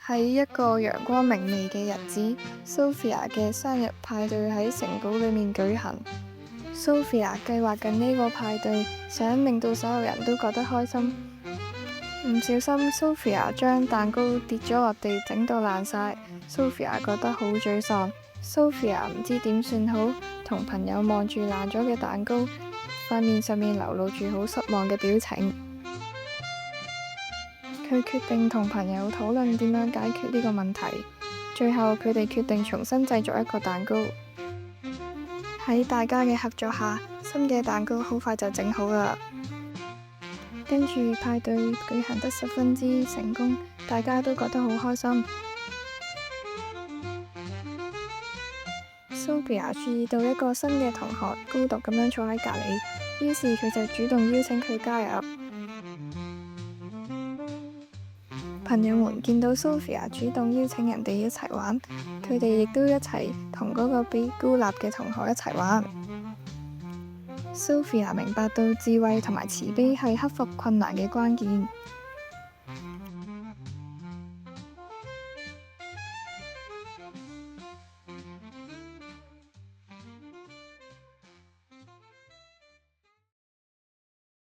喺一個陽光明媚嘅日子，Sophia 嘅生日派對喺城堡裏面舉行。Sophia 計劃緊呢個派對，想令到所有人都覺得開心。唔小心，Sophia 將蛋糕跌咗落地，整到爛晒。Sophia 覺得好沮喪。Sophia 唔知點算好，同朋友望住爛咗嘅蛋糕，塊面上面流露住好失望嘅表情。佢決定同朋友討論點樣解決呢個問題。最後佢哋決定重新製作一個蛋糕。喺大家嘅合作下，新嘅蛋糕好快就整好啦。跟住派對舉行得十分之成功，大家都覺得好開心。Sophia 注意到一個新嘅同學孤獨咁樣坐喺隔籬，於是佢就主動邀請佢加入。朋友們見到 Sophia 主動邀請人哋一齊玩，佢哋亦都一齊同嗰個被孤立嘅同學一齊玩。Sophia 明白到智慧同埋慈悲係克服困難嘅關鍵。